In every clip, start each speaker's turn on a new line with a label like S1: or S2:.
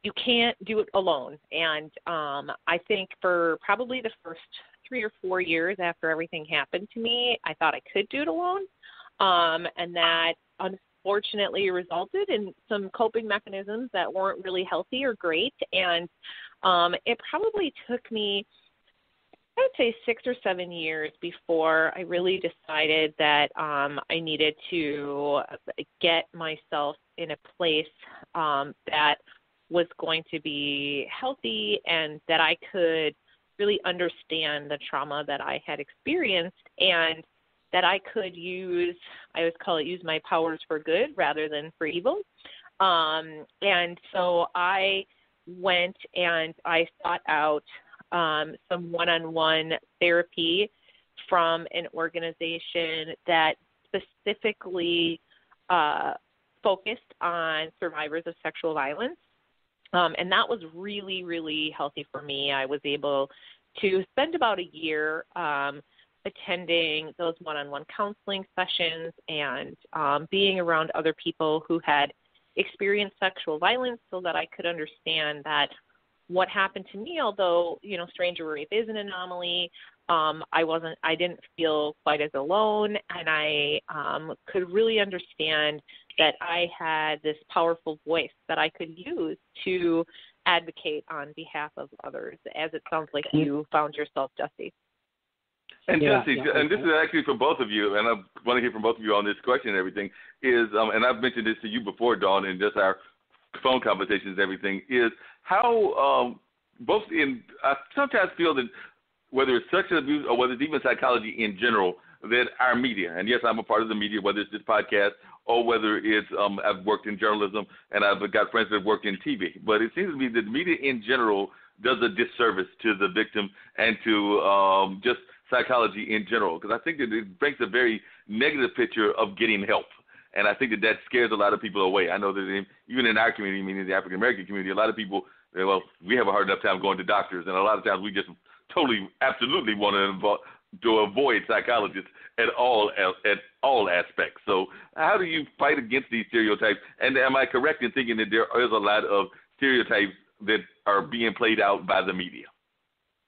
S1: you can't do it alone. And I think for probably the first 3 or 4 years after everything happened to me, I thought I could do it alone. And that unfortunately resulted in some coping mechanisms that weren't really healthy or great. And it probably took me, I would say, 6 or 7 years before I really decided that I needed to get myself in a place that was going to be healthy and that I could really understand the trauma that I had experienced, and that I could use, I always call it, use my powers for good rather than for evil. And so I went and I sought out some one-on-one therapy from an organization that specifically focused on survivors of sexual violence. And that was really, really healthy for me. I was able to spend about a year attending those one-on-one counseling sessions and being around other people who had experienced sexual violence, so that I could understand that what happened to me, although, stranger rape is an anomaly, I didn't feel quite as alone, and I could really understand that I had this powerful voice that I could use to advocate on behalf of others, as it sounds like you found yourself, Jesse.
S2: And Jesse, and this is actually for both of you, and I want to hear from both of you on this question and everything, is, and I've mentioned this to you before, Dawn, in just our phone conversations and everything, is how I sometimes feel that whether it's sexual abuse or whether it's even psychology in general, that our media, and yes, I'm a part of the media, whether it's this podcast or whether it's I've worked in journalism and I've got friends that have worked in TV, but it seems to me that the media in general does a disservice to the victim and to just psychology in general, because I think that it brings a very negative picture of getting help. And I think that scares a lot of people away. I know that even in our community, meaning the African-American community, a lot of people, we have a hard enough time going to doctors, and a lot of times we just totally, absolutely want to avoid psychologists at all aspects. So how do you fight against these stereotypes? And am I correct in thinking that there is a lot of stereotypes that are being played out by the media?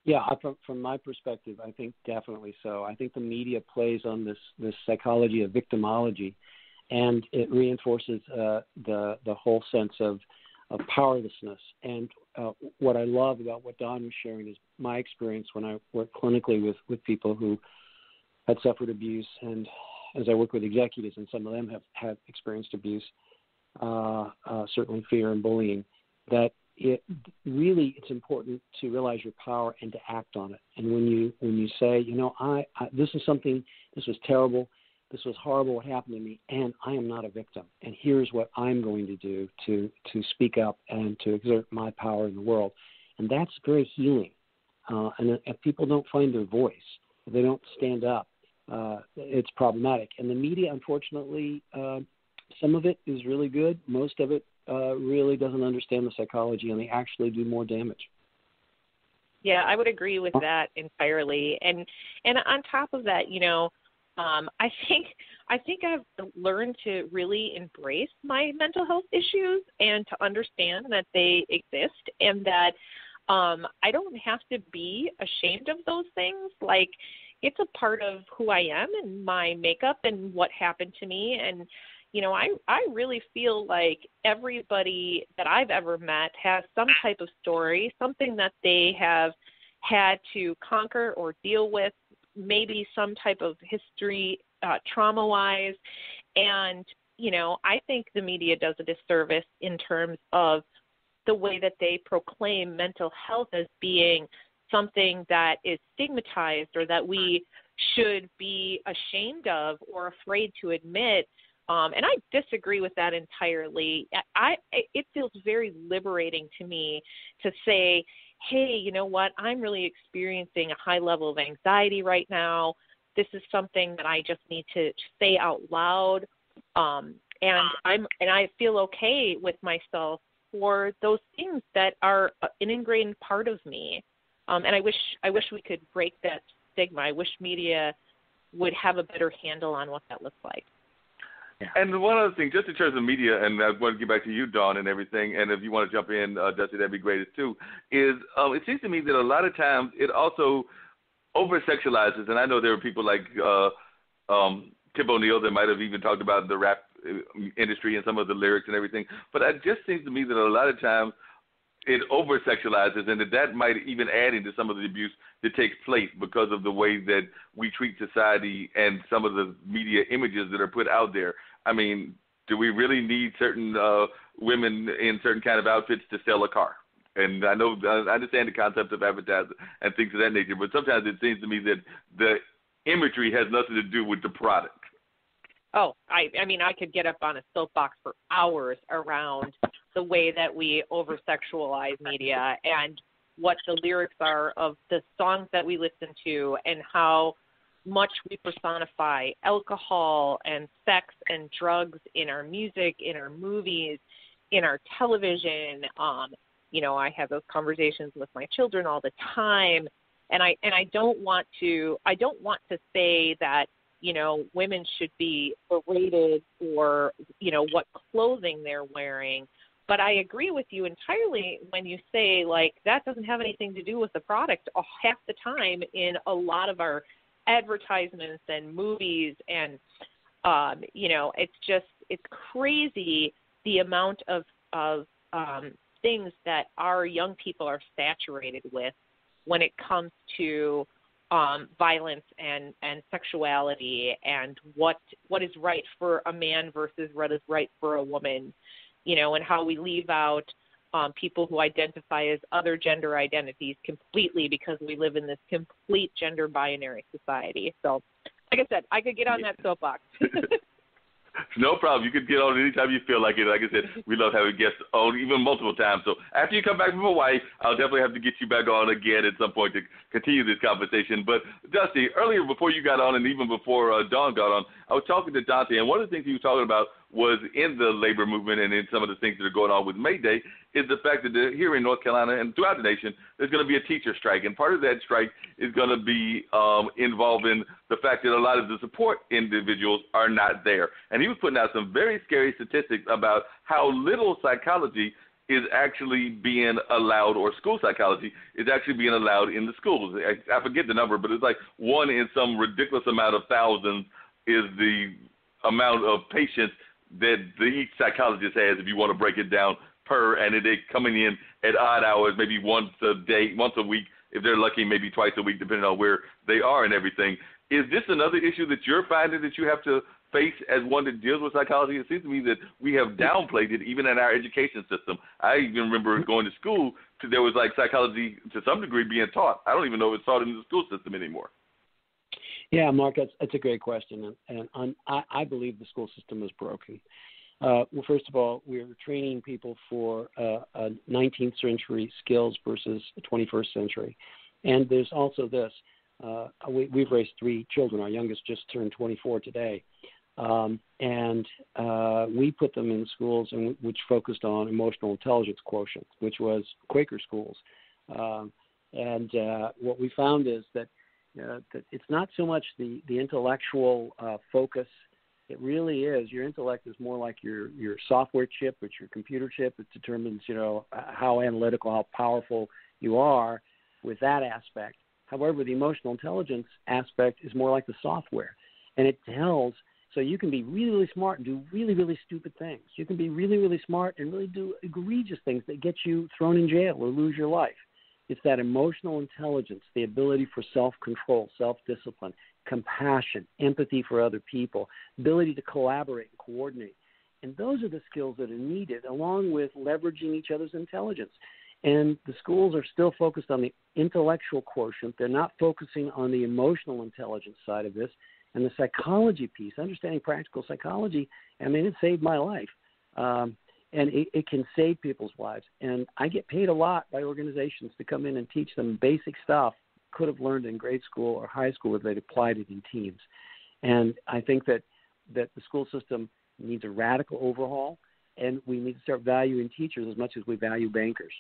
S3: Yeah, from my perspective, I think definitely so. I think the media plays on this psychology of victimology, and it reinforces the whole sense of powerlessness. And what I love about what Dawn was sharing is my experience when I worked clinically with people who had suffered abuse, and as I work with executives, and some of them have experienced abuse, certainly fear and bullying, that it's important to realize your power and to act on it. And when you say, this was terrible, this was horrible what happened to me, and I am not a victim, and here's what I'm going to do to speak up and to exert my power in the world. And that's very healing. And if people don't find their voice, if they don't stand up, it's problematic. And the media, unfortunately, some of it is really good. Most of it really doesn't understand the psychology, and they actually do more damage.
S1: Yeah, I would agree with that entirely. And on top of that, I think I've learned to really embrace my mental health issues and to understand that they exist, and that I don't have to be ashamed of those things. Like, it's a part of who I am and my makeup and what happened to me. And I really feel like everybody that I've ever met has some type of story, something that they have had to conquer or deal with, maybe some type of history, trauma-wise. And, I think the media does a disservice in terms of the way that they proclaim mental health as being something that is stigmatized or that we should be ashamed of or afraid to admit. And I disagree with that entirely. It feels very liberating to me to say, hey, you know what, I'm really experiencing a high level of anxiety right now. This is something that I just need to say out loud. And I feel okay with myself for those things that are an ingrained part of me. And I wish we could break that stigma. I wish media would have a better handle on what that looks like.
S3: Yeah.
S2: And one other thing, just in terms of media, and I want to get back to you, Dawn, and everything, and if you want to jump in, Dusty, that'd be great too, is it seems to me that a lot of times it also over-sexualizes, and I know there are people like Tip O'Neill that might have even talked about the rap industry and some of the lyrics and everything, but it just seems to me that a lot of times it over-sexualizes, and that might even add into some of the abuse that takes place because of the way that we treat society and some of the media images that are put out there. I mean, do we really need certain women in certain kind of outfits to sell a car? And I know I understand the concept of advertising and things of that nature, but sometimes it seems to me that the imagery has nothing to do with the product.
S1: Oh, I mean, I could get up on a soapbox for hours around the way that we over-sexualize media and what the lyrics are of the songs that we listen to and how much we personify alcohol and sex and drugs in our music, in our movies, in our television. You know, I have those conversations with my children all the time, and I don't want to say that, you know, women should be berated for, you know, what clothing they're wearing. But I agree with you entirely when you say, like, that doesn't have anything to do with the product half the time in a lot of our advertisements and movies. And, you know, it's crazy the amount of things that our young people are saturated with when it comes to violence and sexuality and what is right for a man versus what is right for a woman, you know, and how we leave out people who identify as other gender identities completely because we live in this complete gender binary society. So, like I said, I could get on that soapbox.
S2: No problem. You can get on anytime you feel like it. Like I said, we love having guests on even multiple times. So after you come back from Hawaii, I'll definitely have to get you back on again at some point to continue this conversation. But, Dusty, earlier before you got on and even before Dawn got on, I was talking to Dante, and one of the things he was talking about was in the labor movement and in some of the things that are going on with May Day is the fact that here in North Carolina and throughout the nation, there's going to be a teacher strike. And part of that strike is going to be involving the fact that a lot of the support individuals are not there. And he was putting out some very scary statistics about how little psychology is actually being allowed, or school psychology is actually being allowed in the schools. I forget the number, but it's like 1 in some ridiculous amount of thousands is the amount of patients that each psychologist has, if you want to break it down, and they're coming in at odd hours, maybe once a day, once a week, if they're lucky, maybe twice a week, depending on where they are and everything. Is this another issue that you're finding that you have to face as one that deals with psychology? It seems to me that we have downplayed it even in our education system. I even remember going to school, there was like psychology to some degree being taught. I don't even know if it's taught in the school system anymore.
S3: Yeah, Mark, that's a great question, and I believe the school system is broken. Well, first of all, we're training people for 19th century skills versus 21st century. And there's also this. We've raised 3 children. Our youngest just turned 24 today. And we put them in schools which focused on emotional intelligence quotient, which was Quaker schools. And what we found is that it's not so much the intellectual focus. It really is. Your intellect is more like your software chip. It's your computer chip. It determines, you know, how analytical, how powerful you are with that aspect. However, the emotional intelligence aspect is more like the software. And it tells, so you can be really, really smart and do really, really stupid things. You can be really, really smart and really do egregious things that get you thrown in jail or lose your life. It's that emotional intelligence, the ability for self-control, self-discipline, compassion, empathy for other people, ability to collaborate and coordinate. And those are the skills that are needed, along with leveraging each other's intelligence. And the schools are still focused on the intellectual quotient. They're not focusing on the emotional intelligence side of this. And the psychology piece, understanding practical psychology, I mean, it saved my life. And it can save people's lives. And I get paid a lot by organizations to come in and teach them basic stuff could have learned in grade school or high school if they'd applied it in teams. And I think that the school system needs a radical overhaul, and we need to start valuing teachers as much as we value bankers.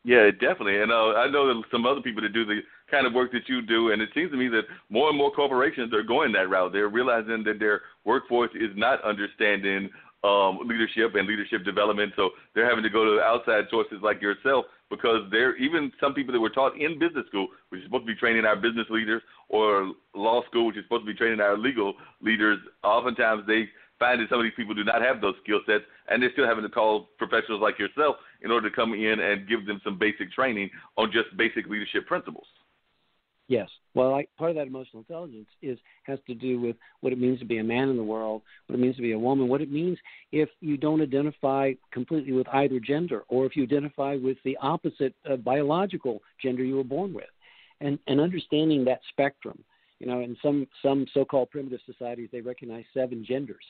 S2: Yeah, definitely. And I know that some other people that do the kind of work that you do, and it seems to me that more and more corporations are going that route. They're realizing that their workforce is not understanding leadership and leadership development, so they're having to go to outside sources like yourself, because they're even some people that were taught in business school, which is supposed to be training our business leaders, or law school, which is supposed to be training our legal leaders. Oftentimes they find that some of these people do not have those skill sets, and they're still having to call professionals like yourself in order to come in and give them some basic training on just basic leadership principles.
S3: Yes. Well, part of that emotional intelligence has to do with what it means to be a man in the world, what it means to be a woman, what it means if you don't identify completely with either gender, or if you identify with the opposite biological gender you were born with, and understanding that spectrum. You know, in some so-called primitive societies, they recognize 7 genders.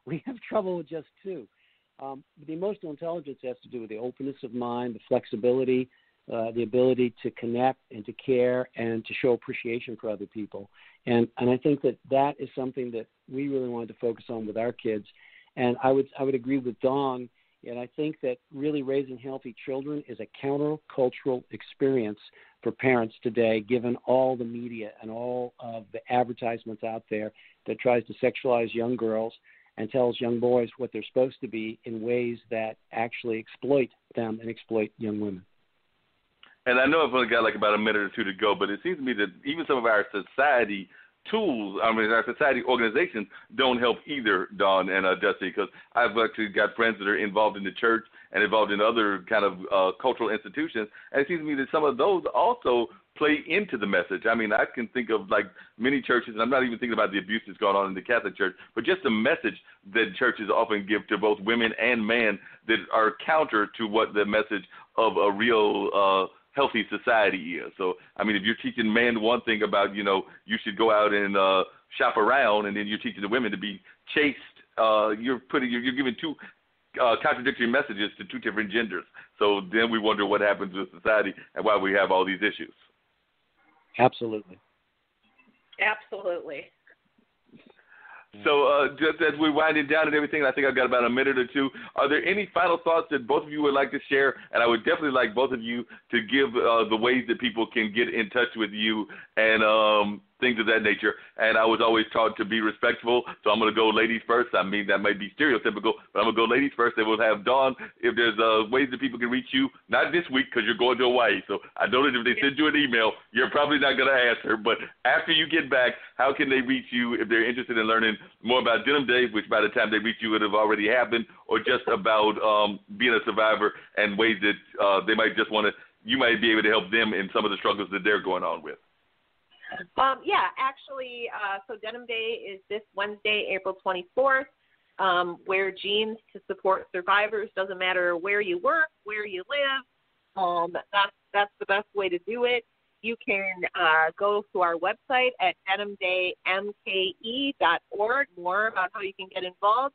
S3: We have trouble with just 2. The emotional intelligence has to do with the openness of mind, the flexibility, the ability to connect and to care and to show appreciation for other people. And I think that is something that we really wanted to focus on with our kids. And I would agree with Dawn, and I think that really raising healthy children is a countercultural experience for parents today, given all the media and all of the advertisements out there that tries to sexualize young girls and tells young boys what they're supposed to be in ways that actually exploit them and exploit young women.
S2: And I know I've only got like about a minute or two to go, but it seems to me that even some of our society tools, our society organizations don't help either, Dawn and Dusty, because I've actually got friends that are involved in the church and involved in other kind of cultural institutions, and it seems to me that some of those also play into the message. I mean, I can think of like many churches, and I'm not even thinking about the abuse that's going on in the Catholic Church, but just the message that churches often give to both women and men that are counter to what the message of a real healthy society is. So, I mean, if you're teaching men one thing about, you know, you should go out and shop around, and then you're teaching the women to be chaste, you're giving 2 contradictory messages to 2 different genders. So then we wonder what happens with society and why we have all these issues.
S3: Absolutely.
S1: Absolutely.
S2: So just as we're winding down and everything, I think I've got about a minute or two. Are there any final thoughts that both of you would like to share? And I would definitely like both of you to give the ways that people can get in touch with you and things of that nature. And I was always taught to be respectful, so I'm going to go ladies first. I mean, that might be stereotypical, but I'm going to go ladies first. And we'll have Dawn, if there's ways that people can reach you, not this week because you're going to Hawaii. So I know that if they send you an email, you're probably not going to answer. But after you get back, how can they reach you if they're interested in learning more about Denim Day, which by the time they reach you, it would have already happened, or just about being a survivor and ways that they might just want to, you might be able to help them in some of the struggles that they're going on with?
S1: So Denim Day is this Wednesday, April 24th. Wear jeans to support survivors. Doesn't matter where you work, where you live. That's the best way to do it. You can go to our website at denimdaymke.org, more about how you can get involved.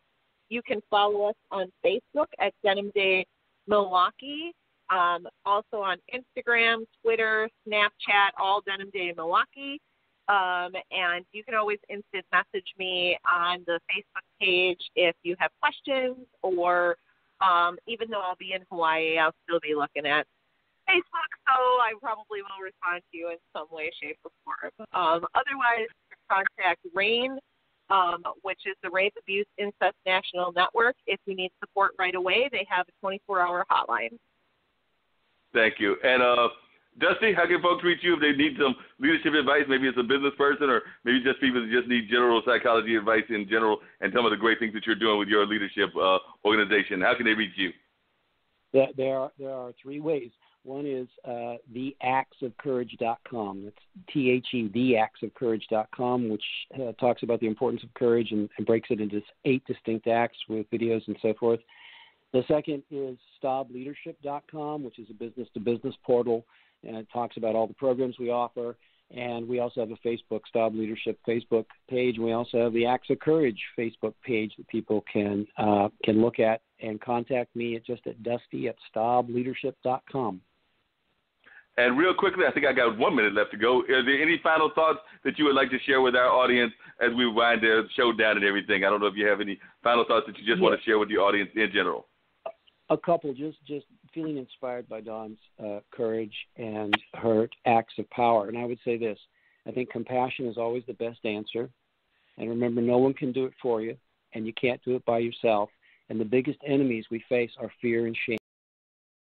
S1: You can follow us on Facebook at Denim Day Milwaukee. Also on Instagram, Twitter, Snapchat, all Denim Day Milwaukee. And you can always instant message me on the Facebook page if you have questions, or even though I'll be in Hawaii, I'll still be looking at Facebook, so I probably will respond to you in some way, shape, or form. Otherwise, contact RAIN, which is the Rape, Abuse, Incest National Network. If you need support right away, they have a 24-hour hotline.
S2: Thank you. And Dusty, how can folks reach you if they need some leadership advice? Maybe it's a business person, or maybe just people that just need general psychology advice in general, and some of the great things that you're doing with your leadership organization. How can they reach you?
S3: There are 3 ways. One is theactsofcourage.com. That's THE, theactsofcourage.com, which talks about the importance of courage and breaks it into 8 distinct acts with videos and so forth. The second is StaubLeadership.com, which is a business-to-business portal, and it talks about all the programs we offer. And we also have a Facebook, Staub Leadership Facebook page, and we also have the Acts of Courage Facebook page that people can look at and contact me at Dusty@StaubLeadership.com.
S2: And real quickly, I think I got 1 minute left to go. Are there any final thoughts that you would like to share with our audience as we wind the show down and everything? I don't know if you have any final thoughts that you just want to share with the audience in general.
S3: A couple, just feeling inspired by Dawn's courage and her acts of power. And I would say this: I think compassion is always the best answer. And remember, no one can do it for you, and you can't do it by yourself. And the biggest enemies we face are fear and shame.